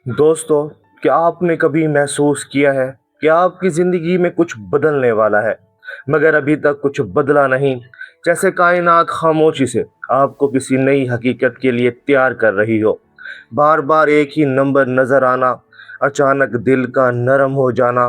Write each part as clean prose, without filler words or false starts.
दोस्तों, क्या आपने कभी महसूस किया है कि आपकी ज़िंदगी में कुछ बदलने वाला है, मगर अभी तक कुछ बदला नहीं? जैसे कायनात खामोशी से आपको किसी नई हकीकत के लिए तैयार कर रही हो। बार-बार एक ही नंबर नज़र आना, अचानक दिल का नरम हो जाना,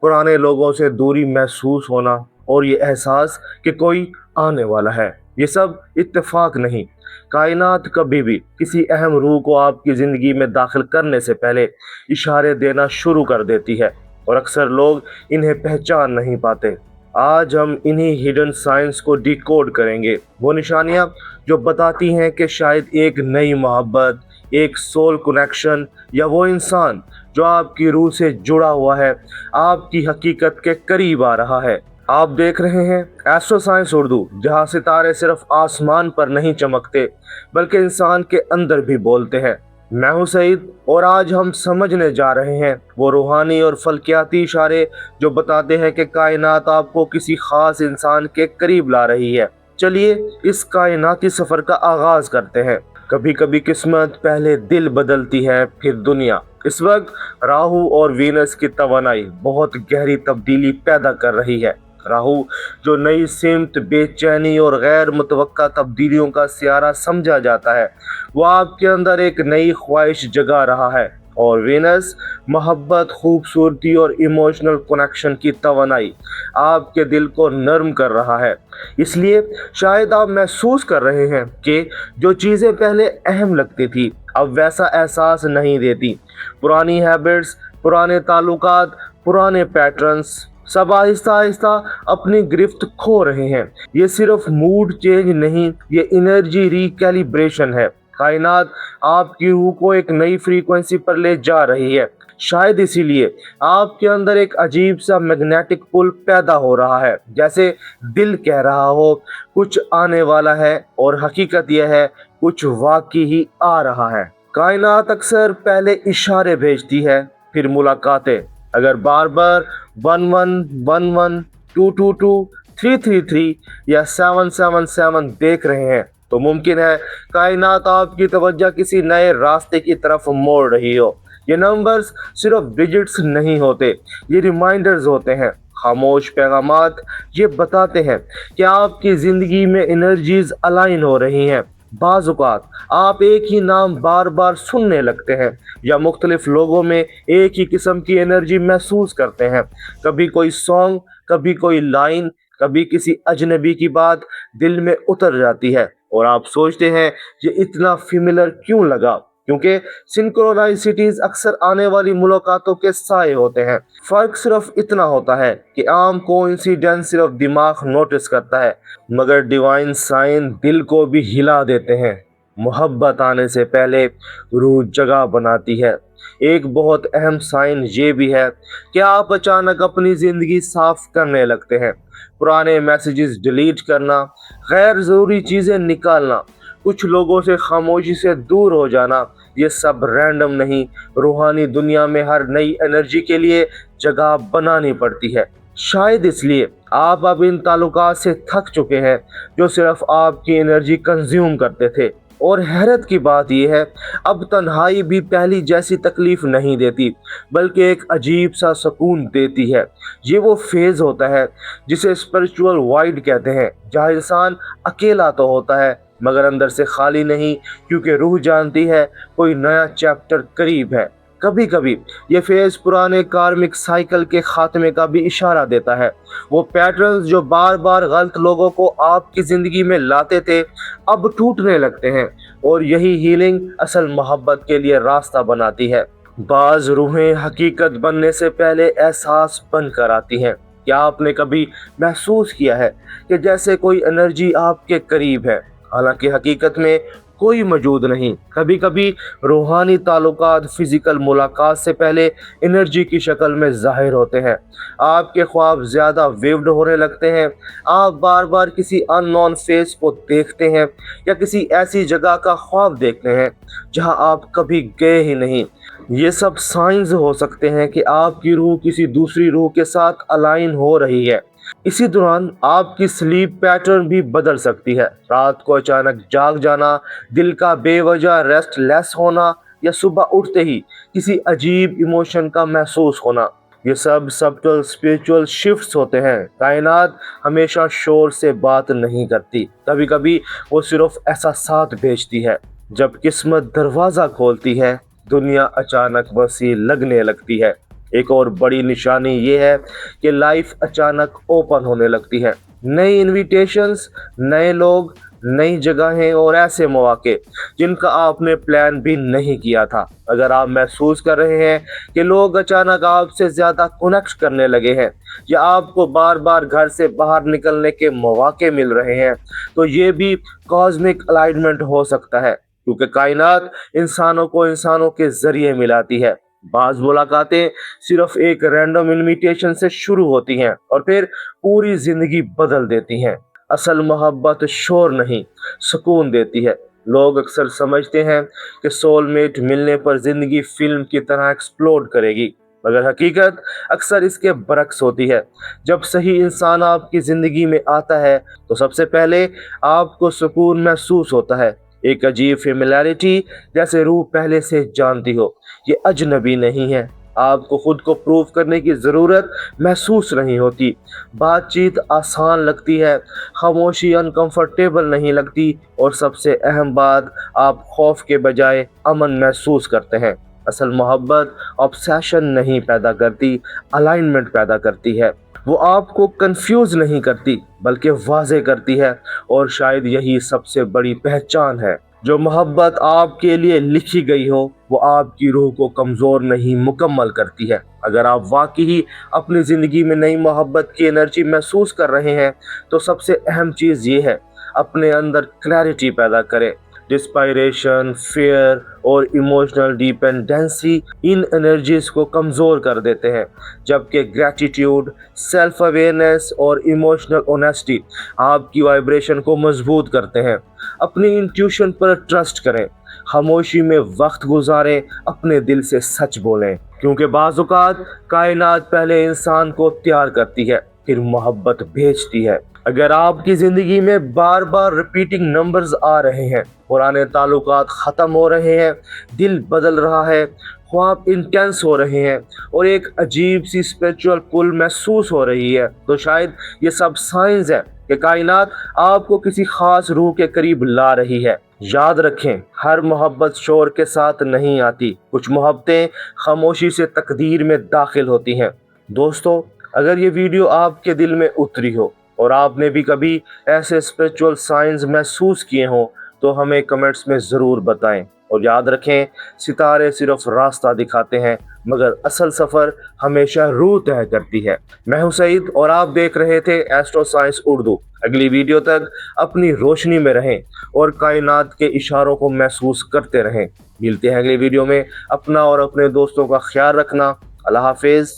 पुराने लोगों से दूरी महसूस होना और ये एहसास कि कोई आने वाला है। ये सब इत्तेफाक नहीं, कायनात कभी भी किसी अहम रूह को आपकी ज़िंदगी में दाखिल करने से पहले इशारे देना शुरू कर देती है और अक्सर लोग इन्हें पहचान नहीं पाते। आज हम इन्हीं हिडन साइंस को डिकोड करेंगे, वो निशानियाँ जो बताती हैं कि शायद एक नई मोहब्बत, एक सोल कनेक्शन या वो इंसान जो आपकी रूह से जुड़ा हुआ है, आपकी हकीकत के करीब आ रहा है। आप देख रहे हैं एस्ट्रो साइंस उर्दू, जहां सितारे सिर्फ आसमान पर नहीं चमकते बल्कि इंसान के अंदर भी बोलते हैं। मैं हूं सईद और आज हम समझने जा रहे हैं वो रूहानी और फल्कियाती इशारे जो बताते हैं कि कायनात आपको किसी खास इंसान के करीब ला रही है। चलिए इस कायनाती सफर का आगाज करते हैं। कभी कभी किस्मत पहले दिल बदलती है, फिर दुनिया। इस वक्त राहु और वीनस की तवानाई बहुत गहरी तब्दीली पैदा कर रही है। राहु जो नई सिमत, बेचैनी और गैर मुतवक्का तब्दीलियों का सियारा समझा जाता है, वो आपके अंदर एक नई ख्वाहिश जगा रहा है। और वीनस मोहब्बत, खूबसूरती और इमोशनल कनेक्शन की तवानाई आपके दिल को नर्म कर रहा है। इसलिए शायद आप महसूस कर रहे हैं कि जो चीज़ें पहले अहम लगती थी अब वैसा एहसास नहीं देती। पुरानी हैबिट्स, पुराने ताल्लुकात, पुराने पैटर्न्स सब आहिस्ता आहिस्ता अपनी गिरफ्त खो रहे हैं। ये सिर्फ मूड चेंज नहीं, ये एनर्जी रिकैलिब्रेशन है। कायनात आपकी रूह को एक नई फ्रीक्वेंसी पर ले जा रही है। शायद इसीलिए आपके अंदर एक अजीब सा मैग्नेटिक पुल पैदा हो रहा है, जैसे दिल कह रहा हो कुछ आने वाला है, और हकीकत यह है कुछ वाकई ही आ रहा है। कायनात अक्सर पहले इशारे भेजती है, फिर मुलाकातें। अगर बार बार 1111, 222, 333 या 777 देख रहे हैं तो मुमकिन है कायनात आपकी तवज्जो किसी नए रास्ते की तरफ मोड़ रही हो। ये नंबर्स सिर्फ डिजिट्स नहीं होते, ये रिमाइंडर्स होते हैं, खामोश पैगामात। ये बताते हैं कि आपकी ज़िंदगी में एनर्जीज अलाइन हो रही हैं। बाज़ औक़ात आप एक ही नाम बार बार सुनने लगते हैं या मुख्तलिफ लोगों में एक ही किस्म की एनर्जी महसूस करते हैं। कभी कोई सॉन्ग, कभी कोई लाइन, कभी किसी अजनबी की बात दिल में उतर जाती है और आप सोचते हैं ये इतना फिमिलर क्यों लगा, क्योंकि सिंक्रोनाइसिटीज अक्सर आने वाली मुलाकातों के साए होते हैं। फर्क सिर्फ इतना होता है कि आम कोइंसिडेंस सिर्फ दिमाग नोटिस करता है, मगर डिवाइन साइन दिल को भी हिला देते हैं। मोहब्बत आने से पहले रूह जगह बनाती है। एक बहुत अहम साइन ये भी है कि आप अचानक अपनी ज़िंदगी साफ करने लगते हैं। पुराने मैसेजेस डिलीट करना, गैर ज़रूरी चीज़ें निकालना, कुछ लोगों से खामोशी से दूर हो जाना, ये सब रैंडम नहीं, रूहानी दुनिया में हर नई एनर्जी के लिए जगह बनानी पड़ती है। शायद इसलिए आप अब इन ताल्लुकात से थक चुके हैं जो सिर्फ आपकी एनर्जी कंज्यूम करते थे। और हैरत की बात यह है, अब तन्हाई भी पहली जैसी तकलीफ नहीं देती, बल्कि एक अजीब सा सुकून देती है। ये वो फेज़ होता है जिसे स्पिरिचुअल वाइड कहते हैं, जहाँ इंसान अकेला तो होता है मगर अंदर से खाली नहीं, क्योंकि रूह जानती है कोई नया चैप्टर करीब है। कभी कभी ये फेज पुराने कार्मिक साइकिल के खात्मे का भी इशारा देता है। वो पैटर्न्स जो बार बार गलत लोगों को आपकी ज़िंदगी में लाते थे अब टूटने लगते हैं, और यही हीलिंग असल मोहब्बत के लिए रास्ता बनाती है। बाज़ रूहें हकीकत बनने से पहले एहसास बन कर आती हैं। क्या आपने कभी महसूस किया है कि जैसे कोई एनर्जी आपके करीब है, हालांकि हकीकत में कोई मौजूद नहीं? कभी कभी रूहानी ताल्लुकात फिजिकल मुलाकात से पहले एनर्जी की शक्ल में जाहिर होते हैं। आपके ख्वाब ज़्यादा विविड होने लगते हैं, आप बार बार किसी अननोन फेस को देखते हैं या किसी ऐसी जगह का ख्वाब देखते हैं जहां आप कभी गए ही नहीं। ये सब साइंस हो सकते हैं कि आपकी रूह किसी दूसरी रूह के साथ अलाइन हो रही है। इसी दौरान आपकी स्लीप पैटर्न भी बदल सकती है। रात को अचानक जाग जाना, दिल का बेवजह रेस्टलेस होना या सुबह उठते ही किसी अजीब इमोशन का महसूस होना, ये सब सबटल स्पिरिचुअल शिफ्ट्स होते हैं। कायनात हमेशा शोर से बात नहीं करती, कभी कभी वो सिर्फ एहसासात भेजती है। जब किस्मत दरवाज़ा खोलती है, दुनिया अचानक वसी लगने लगती है। एक और बड़ी निशानी ये है कि लाइफ अचानक ओपन होने लगती है। नई इनविटेशंस, नए लोग, नई जगहें और ऐसे मौके जिनका आपने प्लान भी नहीं किया था। अगर आप महसूस कर रहे हैं कि लोग अचानक आपसे ज़्यादा कनेक्ट करने लगे हैं या आपको बार बार घर से बाहर निकलने के मौके मिल रहे हैं, तो ये भी कॉस्मिक अलाइनमेंट हो सकता है, क्योंकि कायनात इंसानों को इंसानों के ज़रिए मिलाती है। बाज़ मुलाकातें सिर्फ एक रैंडम इनविटेशन से शुरू होती हैं और फिर पूरी ज़िंदगी बदल देती हैं। असल मोहब्बत शोर नहीं, सुकून देती है। लोग अक्सर समझते हैं कि सोलमेट मिलने पर ज़िंदगी फिल्म की तरह एक्सप्लोड करेगी, मगर हकीकत अक्सर इसके बरक्स होती है। जब सही इंसान आपकी ज़िंदगी में आता है तो सबसे पहले आपको सुकून महसूस होता है, एक अजीब फेमिलियरिटी, जैसे रूह पहले से जानती हो। ये अजनबी नहीं है, आपको खुद को प्रूव करने की ज़रूरत महसूस नहीं होती। बातचीत आसान लगती है, खामोशी अनकंफर्टेबल नहीं लगती, और सबसे अहम बात, आप खौफ के बजाय अमन महसूस करते हैं। असल मोहब्बत ऑब्सेशन नहीं पैदा करती, अलाइनमेंट पैदा करती है। वो आपको कंफ्यूज नहीं करती बल्कि वाज़े करती है, और शायद यही सबसे बड़ी पहचान है। जो मोहब्बत आपके लिए लिखी गई हो वो आपकी रूह को कमज़ोर नहीं, मुकम्मल करती है। अगर आप वाकई अपनी ज़िंदगी में नई मोहब्बत की एनर्जी महसूस कर रहे हैं तो सबसे अहम चीज़ ये है, अपने अंदर क्लैरिटी पैदा करें। डिस्पायरेशन, फियर और इमोशनल डिपेंडेंसी इन एनर्जीज को कमज़ोर कर देते हैं, जबकि ग्रैटिट्यूड, सेल्फ अवेयरनेस और इमोशनल ऑनेस्टी आपकी वाइब्रेशन को मजबूत करते हैं। अपनी इंट्यूशन पर ट्रस्ट करें, खामोशी में वक्त गुजारें, अपने दिल से सच बोलें, क्योंकि बाज़ औक़ात कायनात पहले इंसान को तैयार करती है, फिर मोहब्बत भेजती है। अगर आपकी ज़िंदगी में बार बार रिपीटिंग नंबर्स आ रहे हैं, पुराने ताल्लुकात ख़त्म हो रहे हैं, दिल बदल रहा है, ख्वाब इंटेंस हो रहे हैं और एक अजीब सी स्पिरिचुअल पुल महसूस हो रही है, तो शायद ये सब साइंस है कि कायनात आपको किसी ख़ास रूह के करीब ला रही है। याद रखें, हर मोहब्बत शोर के साथ नहीं आती, कुछ मोहब्बतें खामोशी से तकदीर में दाखिल होती हैं। दोस्तों, अगर ये वीडियो आपके दिल में उतरी हो और आपने भी कभी ऐसे स्पिरिचुअल साइंस महसूस किए हों तो हमें कमेंट्स में ज़रूर बताएं। और याद रखें, सितारे सिर्फ रास्ता दिखाते हैं, मगर असल सफ़र हमेशा रूह तय करती है। मैं हूं सईद और आप देख रहे थे एस्ट्रो साइंस उर्दू। अगली वीडियो तक अपनी रोशनी में रहें और कायनात के इशारों को महसूस करते रहें। मिलते हैं अगली वीडियो में। अपना और अपने दोस्तों का ख्याल रखना। अल्लाह हाफिज़।